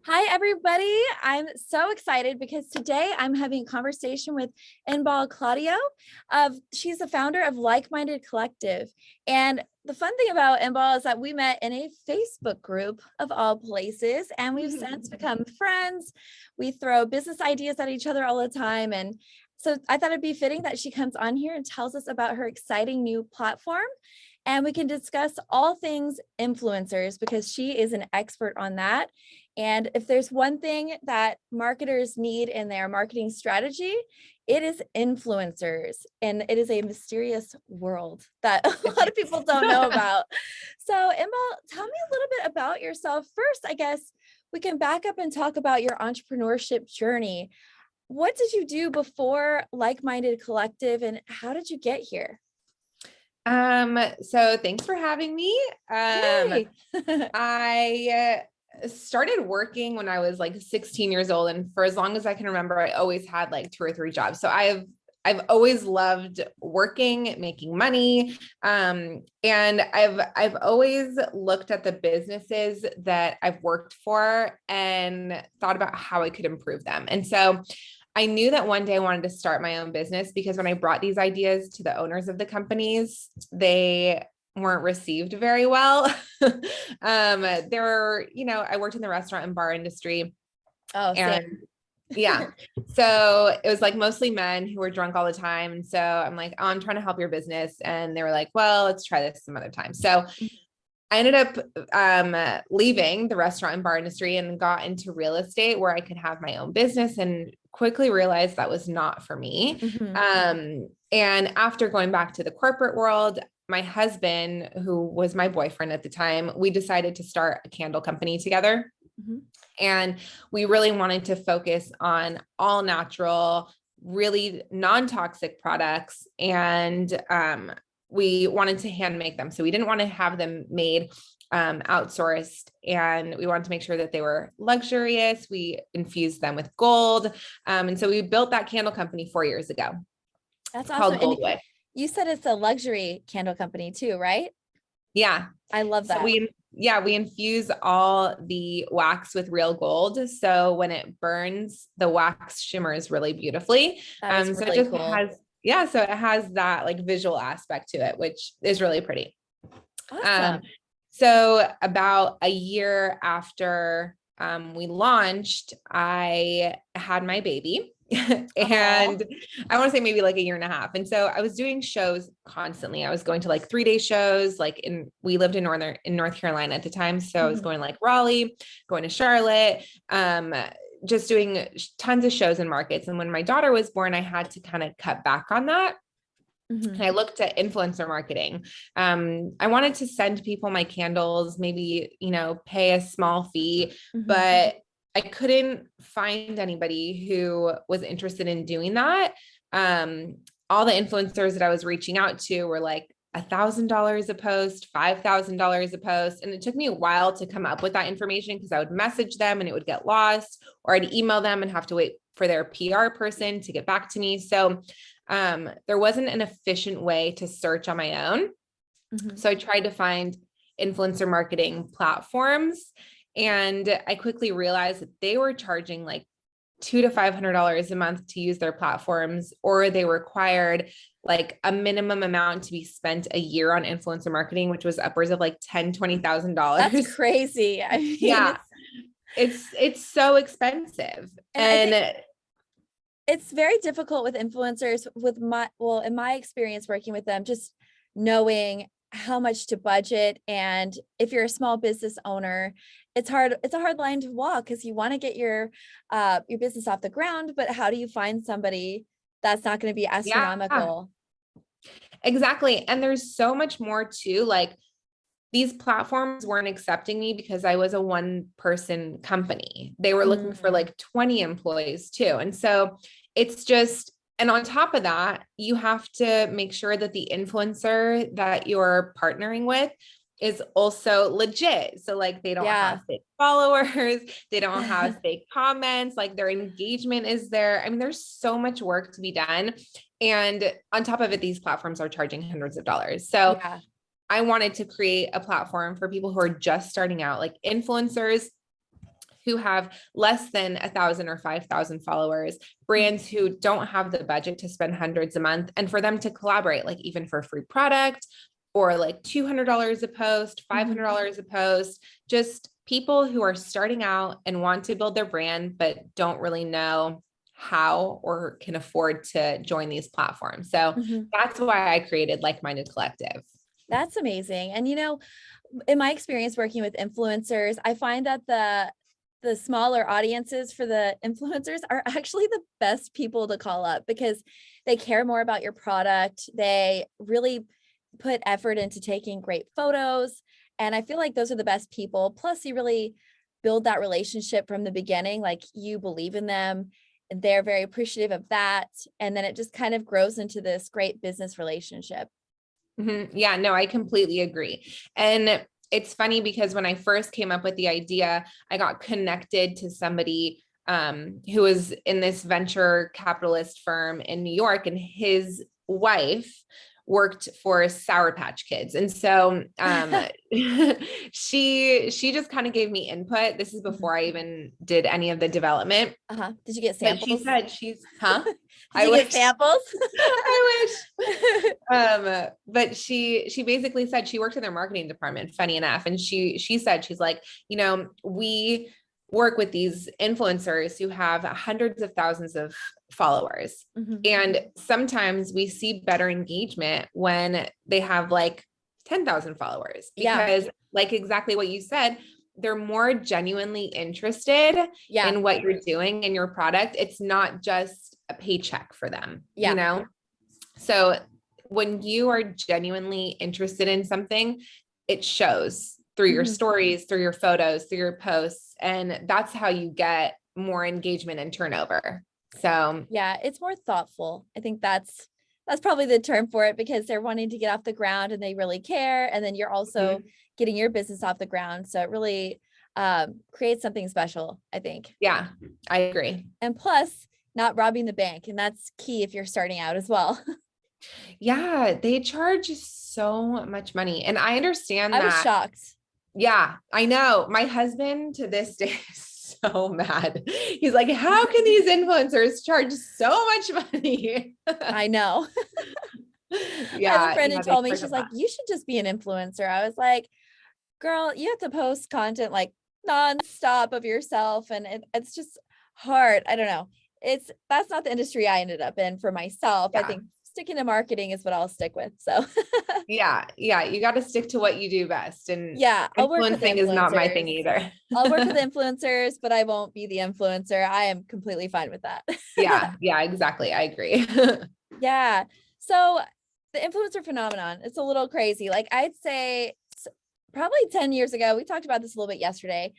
Hi, everybody. I'm so excited because today I'm having a conversation with Inbal Claudio. She's the founder of Like-Minded Collective. And the fun thing about Inbal is that we met in a Facebook group of all places, and we've since become friends. We throw business ideas at each other all the time. And so I thought it'd be fitting that she comes on here and tells us about her exciting new platform. And we can discuss all things influencers because she is an expert on that. And if there's one thing that marketers need in their marketing strategy, it is influencers. And it is a mysterious world that a lot of people don't know about. So, Inbal, tell me a little bit about yourself. First, I guess we can back up and talk about your entrepreneurship journey. What did you do before Like-Minded Collective, and how did you get here? So thanks for having me. I started working when I was like 16 years old. And for as long as I can remember, I always had like 2 or 3 jobs. So I've always loved working, making money. And I've always looked at the businesses that I've worked for and thought about how I could improve them. And so I knew that one day I wanted to start my own business because when I brought these ideas to the owners of the companies, they weren't received very well. I worked in the restaurant and bar industry. Oh, and same. Yeah. So it was like mostly men who were drunk all the time. And so I'm like, oh, I'm trying to help your business. And they were like, well, let's try this some other time. So I ended up leaving the restaurant and bar industry and got into real estate where I could have my own business, and quickly realized that was not for me. And after going back to the corporate world, my husband, who was my boyfriend at the time, we decided to start a candle company together. And we really wanted to focus on all natural, really non-toxic products. And we wanted to hand make them. So we didn't want to have them made outsourced, and we wanted to make sure that they were luxurious. We infused them with gold. And so we built that candle company 4 years ago. That's called awesome. Goldwood. And you said it's a luxury candle company too, right? Yeah. I love that. So we infuse all the wax with real gold. So when it burns, the wax shimmers really beautifully. That is So really it just cool. so it has that like visual aspect to it, which is really pretty. Awesome. So about a year after we launched, I had my baby. And I want to say maybe like a year and a half. And so I was doing shows constantly. I was going to like 3-day shows, we lived in North Carolina at the time. So I was going like Raleigh, going to Charlotte, just doing tons of shows and markets. And when my daughter was born, I had to kind of cut back on that. And I looked at influencer marketing. I wanted to send people my candles, maybe, pay a small fee, but I couldn't find anybody who was interested in doing that. All the influencers that I was reaching out to were like $1,000 a post, $5,000 a post. And it took me a while to come up with that information because I would message them and it would get lost, or I'd email them and have to wait for their PR person to get back to me. So there wasn't an efficient way to search on my own. So I tried to find influencer marketing platforms, and I quickly realized that they were charging like $200 to $500 a month to use their platforms, or they required like a minimum amount to be spent a year on influencer marketing, which was upwards of like $10,000, $20,000. That's crazy. I mean, yeah, it's so expensive. And it's very difficult with influencers in my experience working with them, just knowing how much to budget. And if you're a small business owner, it's hard. It's a hard line to walk because you want to get your business off the ground, but how do you find somebody that's not going to be astronomical? Exactly. And there's so much more too. Like, these platforms weren't accepting me because I was a 1-person company. They were looking for like 20 employees too. And so it's just, and on top of that, you have to make sure that the influencer that you're partnering with is also legit. So like they don't have fake followers, they don't have fake comments, like their engagement is there. I mean, there's so much work to be done. And on top of it, these platforms are charging hundreds of dollars. So I wanted to create a platform for people who are just starting out, like influencers who have less than 1,000 or 5,000 followers, brands who don't have the budget to spend hundreds a month, and for them to collaborate, like even for a free product or like $200 a post, $500 a post, just people who are starting out and want to build their brand, but don't really know how or can afford to join these platforms. So that's why I created Like Minded Collective. That's amazing. And, in my experience working with influencers, I find that the smaller audiences for the influencers are actually the best people to call up because they care more about your product. They really put effort into taking great photos. And I feel like those are the best people. Plus, you really build that relationship from the beginning. Like you believe in them and they're very appreciative of that. And then it just kind of grows into this great business relationship. Yeah, no, I completely agree. And it's funny because when I first came up with the idea, I got connected to somebody who was in this venture capitalist firm in New York, and his wife worked for Sour Patch Kids. And so she just kind of gave me input. This is before I even did any of the development. Did you get samples? But she said Did you get samples? I wish. But she basically said she worked in their marketing department, funny enough. And she said, she's like, we work with these influencers who have hundreds of thousands of followers. And sometimes we see better engagement when they have like 10,000 followers, because like exactly what you said, they're more genuinely interested in what you're doing and your product. It's not just a paycheck for them, So when you are genuinely interested in something, it shows through your stories, through your photos, through your posts. And that's how you get more engagement and turnover. So yeah, it's more thoughtful. I think that's probably the term for it, because they're wanting to get off the ground and they really care. And then you're also getting your business off the ground. So it really creates something special, I think. Yeah, I agree. And plus not robbing the bank. And that's key if you're starting out as well. Yeah, they charge so much money. And I understand that. I was shocked. Yeah, I know. My husband to this day is so mad. He's like, how can these influencers charge so much money? I know. Yeah. I have a friend who told me, she's like, you should just be an influencer. I was like, girl, you have to post content like nonstop of yourself. And it's just hard. I don't know. That's not the industry I ended up in for myself. I think sticking to marketing is what I'll stick with. So yeah. You got to stick to what you do best. And influencing is not my thing either. I'll work with influencers, but I won't be the influencer. I am completely fine with that. Yeah, exactly. I agree. Yeah. So the influencer phenomenon, it's a little crazy. Like I'd say probably 10 years ago, we talked about this a little bit yesterday.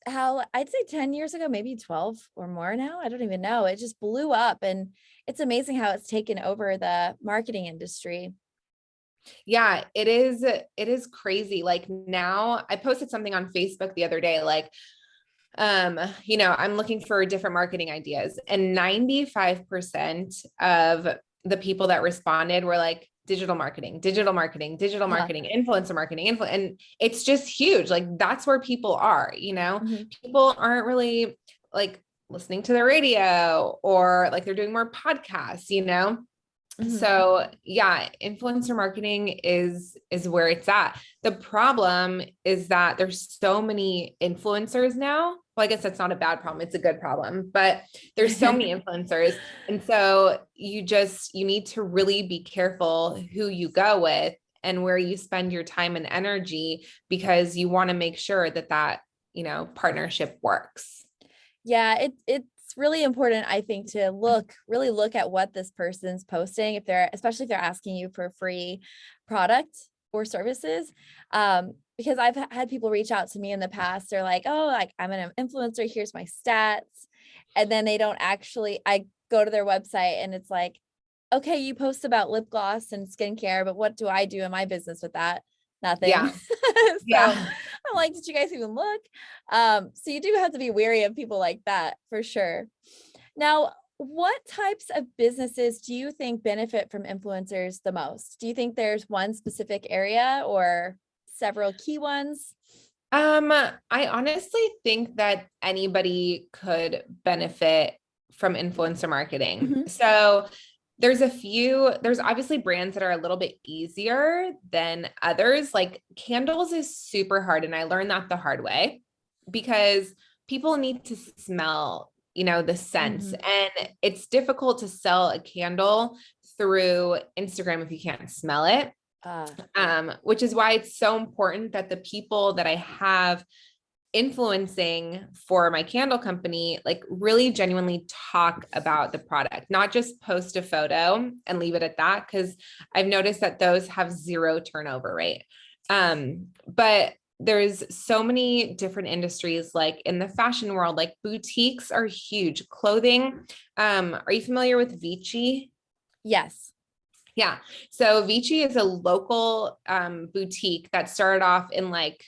How I'd say 10 years ago, maybe 12 or more now. I don't even know. It just blew up, and it's amazing how it's taken over the marketing industry. Yeah, it is crazy. Like now I posted something on Facebook the other day, like, I'm looking for different marketing ideas, and 95% of the people that responded were like, digital marketing, influencer marketing, and it's just huge. Like that's where people are, people aren't really like listening to the radio, or like they're doing more podcasts, So yeah, influencer marketing is where it's at. The problem is that there's so many influencers now. Well, I guess that's not a bad problem. It's a good problem, but there's so many influencers. And so you need to really be careful who you go with and where you spend your time and energy, because you want to make sure that, partnership works. Yeah, it's really important, I think, to really look at what this person's posting, especially if they're asking you for free product or services. Because I've had people reach out to me in the past. They're like, oh, like I'm an influencer, here's my stats. And then I go to their website and it's like, okay, you post about lip gloss and skincare, but what do I do in my business with that? Nothing. Yeah. I'm like, did you guys even look? So you do have to be wary of people like that for sure. Now, what types of businesses do you think benefit from influencers the most? Do you think there's one specific area or several key ones? I honestly think that anybody could benefit from influencer marketing. Mhm. So there's obviously brands that are a little bit easier than others. Like candles is super hard. And I learned that the hard way because people need to smell, the scents. Mhm. And it's difficult to sell a candle through Instagram if you can't smell it. Which is why it's so important that the people that I have influencing for my candle company, like really genuinely talk about the product, not just post a photo and leave it at that. Cause I've noticed that those have zero turnover rate. But there's so many different industries, like in the fashion world, like boutiques are huge. Clothing. Are you familiar with Vici? Yes. Yeah. So Vici is a local boutique that started off in like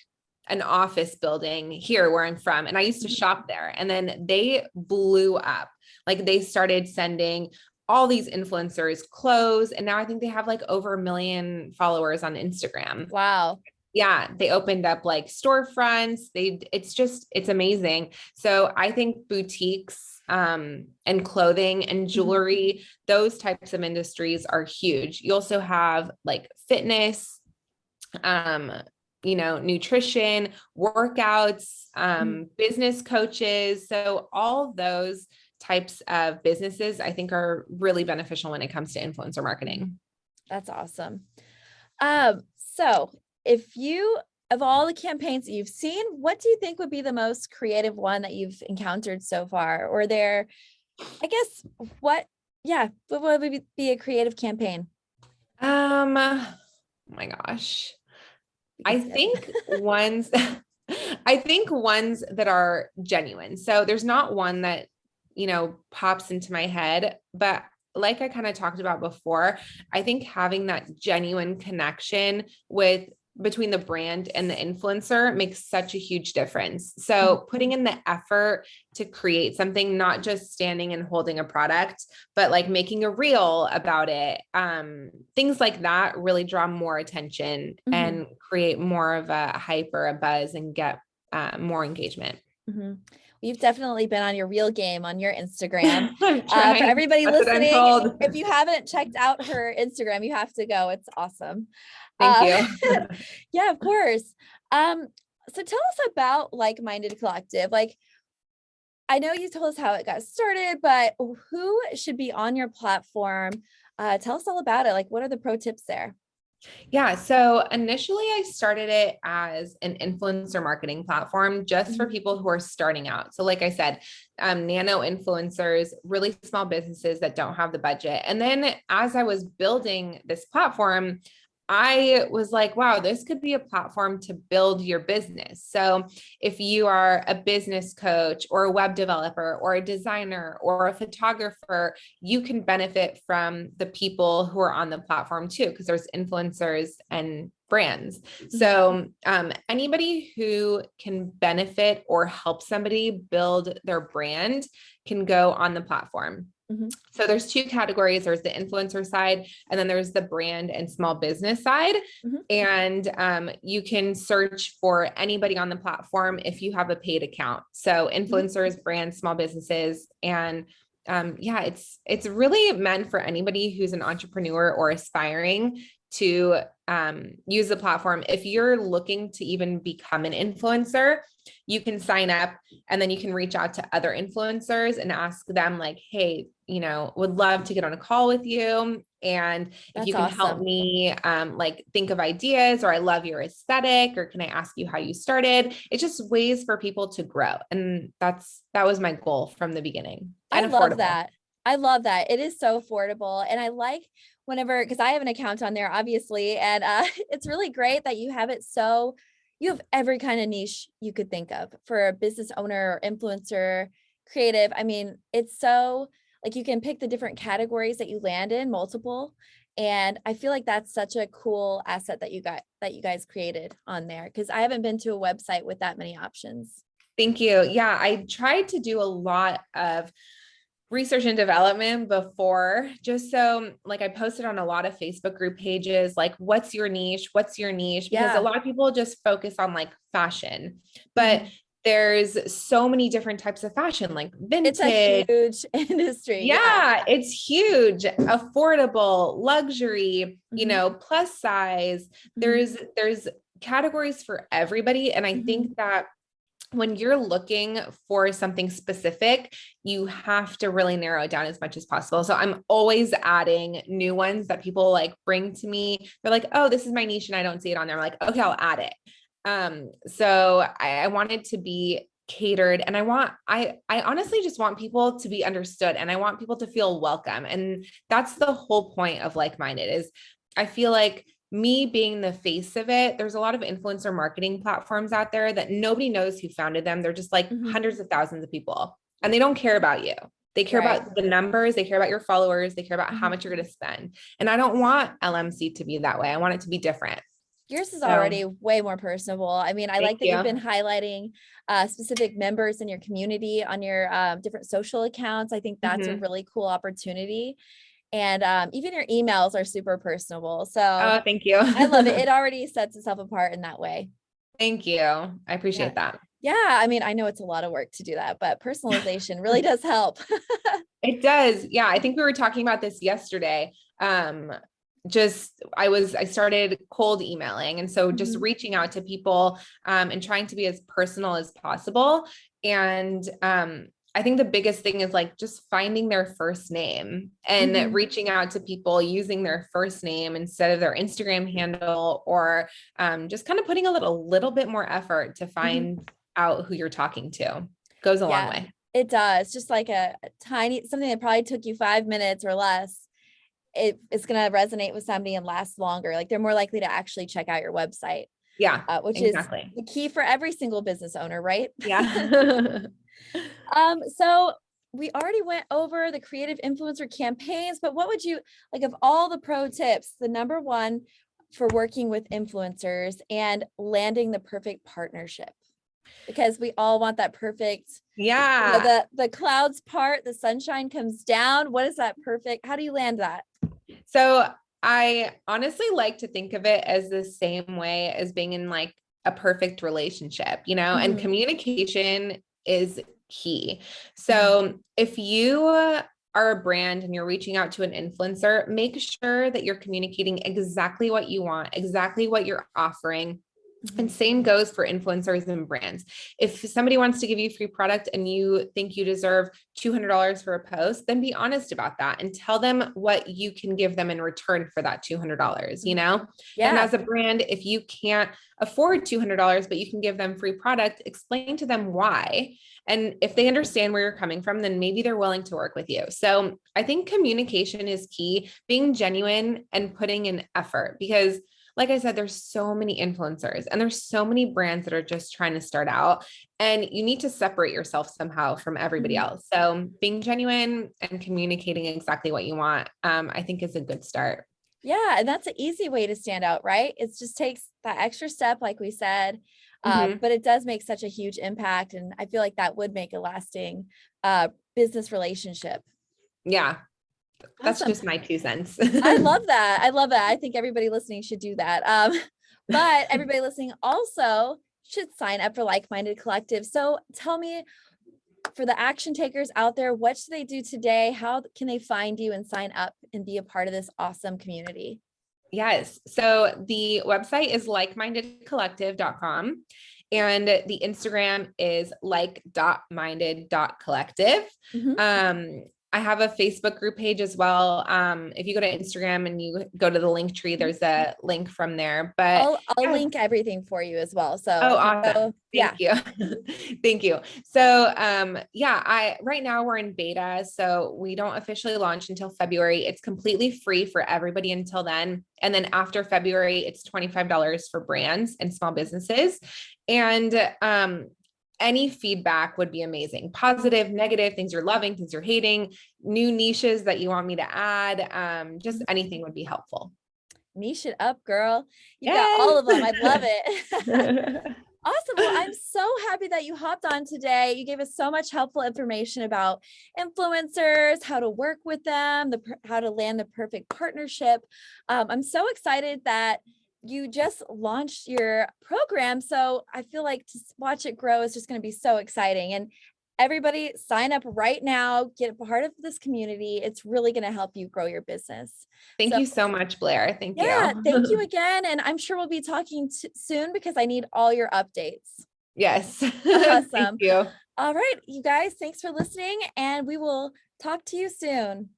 an office building here where I'm from. And I used to shop there. And then they blew up. Like they started sending all these influencers clothes. And now I think they have like over 1 million followers on Instagram. Wow. Yeah, they opened up like storefronts. It's amazing. So I think boutiques and clothing and jewelry, those types of industries are huge. You also have like fitness, nutrition, workouts, business coaches. So all those types of businesses I think are really beneficial when it comes to influencer marketing. That's awesome. So of all the campaigns that you've seen, what do you think would be the most creative one that you've encountered so far? Or I guess, what would be a creative campaign? Oh my gosh. I think ones that are genuine. So there's not one that, pops into my head, but like I kind of talked about before, I think having that genuine connection between the brand and the influencer makes such a huge difference. So putting in the effort to create something, not just standing and holding a product, but like making a reel about it. Things like that really draw more attention and create more of a hype or a buzz and get more engagement. You've definitely been on your real game on your Instagram. I'm For trying. everybody That's what I'm listening, told. if you haven't checked out her Instagram, you have to go. It's awesome. Thank you. Yeah, of course. So tell us about Like-Minded Collective. Like, I know you told us how it got started, but who should be on your platform? Tell us all about it. Like, what are the pro tips there? Yeah. So initially I started it as an influencer marketing platform just for people who are starting out. So like I said, nano influencers, really small businesses that don't have the budget. And then as I was building this platform, I was like, wow, this could be a platform to build your business. So if you are a business coach or a web developer or a designer or a photographer, you can benefit from the people who are on the platform too, because there's influencers and brands. So anybody who can benefit or help somebody build their brand can go on the platform. So there's two categories. There's the influencer side, and then there's the brand and small business side. And you can search for anybody on the platform if you have a paid account. So influencers, brands, small businesses, and it's really meant for anybody who's an entrepreneur or aspiring to use the platform. If you're looking to even become an influencer, you can sign up and then you can reach out to other influencers and ask them like, hey, would love to get on a call with you. And if you can help me think of ideas, or I love your aesthetic, or can I ask you how you started? It's just ways for people to grow. And that was my goal from the beginning. And I love that. I love that. It is so affordable. And I like because I have an account on there, obviously, and it's really great that you have it. So you have every kind of niche you could think of for a business owner or influencer, creative. I mean, it's so you can pick the different categories that you land in, multiple. And I feel like that's such a cool asset that you guys created on there, because I haven't been to a website with that many options. Thank you. Yeah, I tried to do a lot of research and development before, just so like I posted on a lot of Facebook group pages, like, what's your niche? What's your niche? Because a lot of people just focus on like fashion, but there's so many different types of fashion, like vintage. It's a huge industry. Yeah, it's huge, affordable, luxury, plus size. There's categories for everybody. And I think that when you're looking for something specific, you have to really narrow it down as much as possible. So I'm always adding new ones that people like bring to me. They're like, oh, this is my niche and I don't see it on there. I'm like, okay, I'll add it. So I want it to be catered, and I honestly just want people to be understood, and I want people to feel welcome. And that's the whole point of Like-Minded. Is I feel like me being the face of it, there's a lot of influencer marketing platforms out there that nobody knows who founded them. They're just like hundreds of thousands of people, and they don't care about you. They care about the numbers. They care about your followers. They care about how much you're going to spend. And I don't want LMC to be that way. I want it to be different. Yours is already way more personable. I mean, I like that you've been highlighting specific members in your community on your different social accounts. I think that's a really cool opportunity. And even your emails are super personable. So thank you. I love it. It already sets itself apart in that way. Thank you. I appreciate that. Yeah. I mean, I know it's a lot of work to do that, but personalization really does help. It does. Yeah. I think we were talking about this yesterday. I started cold emailing. And so just reaching out to people, and trying to be as personal as possible. And, I think the biggest thing is like just finding their first name and reaching out to people using their first name instead of their Instagram handle, or, just kind of putting a little bit more effort to find out who you're talking to. Goes a long way. It does. Just like a tiny, something that probably took you 5 minutes or less. It's going to resonate with somebody and last longer. Like they're more likely to actually check out your website. Yeah. Which is the key for every single business owner, right? Yeah. So we already went over the creative influencer campaigns, but what would you like of all the pro tips, the number one for working with influencers and landing the perfect partnership? Because we all want that perfect, the clouds part, the sunshine comes down. What is that perfect? How do you land that? So I honestly like to think of it as the same way as being in like a perfect relationship, and communication is key. So if you are a brand and you're reaching out to an influencer, make sure that you're communicating exactly what you want, exactly what you're offering. And same goes for influencers and brands. If somebody wants to give you free product and you think you deserve $200 for a post, then be honest about that and tell them what you can give them in return for that $200, Yeah. And as a brand, if you can't afford $200, but you can give them free product, explain to them why. And if they understand where you're coming from, then maybe they're willing to work with you. So I think communication is key, being genuine and putting in effort, because like I said, there's so many influencers and there's so many brands that are just trying to start out, and you need to separate yourself somehow from everybody else. So being genuine and communicating exactly what you want, I think is a good start. Yeah. And that's an easy way to stand out, right? It just takes that extra step, like we said, but it does make such a huge impact. And I feel like that would make a lasting business relationship. Yeah. That's just my 2 cents. I love that. I think everybody listening should do that. But everybody listening also should sign up for Like-Minded Collective. So tell me, for the action takers out there, what should they do today? How can they find you and sign up and be a part of this awesome community? Yes. So the website is likemindedcollective.com. And the Instagram is like.minded.collective. I have a Facebook group page as well. If you go to Instagram and you go to the link tree, there's a link from there, but I'll link everything for you as well. So, awesome. Thank you. Thank you. So, right now we're in beta, so we don't officially launch until February. It's completely free for everybody until then. And then after February, it's $25 for brands and small businesses. And, any feedback would be amazing. Positive, negative, things you're loving, things you're hating, new niches that you want me to add. Just anything would be helpful. Niche it up, girl. You got all of them. I love it. Awesome. Well, I'm so happy that you hopped on today. You gave us so much helpful information about influencers, how to work with them, how to land the perfect partnership. I'm so excited that you just launched your program. So I feel like to watch it grow is just going to be so exciting. And everybody sign up right now, get a part of this community. It's really going to help you grow your business. Thank So you so much, Blair. Thank yeah, you. thank you again. And I'm sure we'll be talking soon because I need all your updates. Yes. Thank Awesome. you. All right, you guys, thanks for listening, and we will talk to you soon.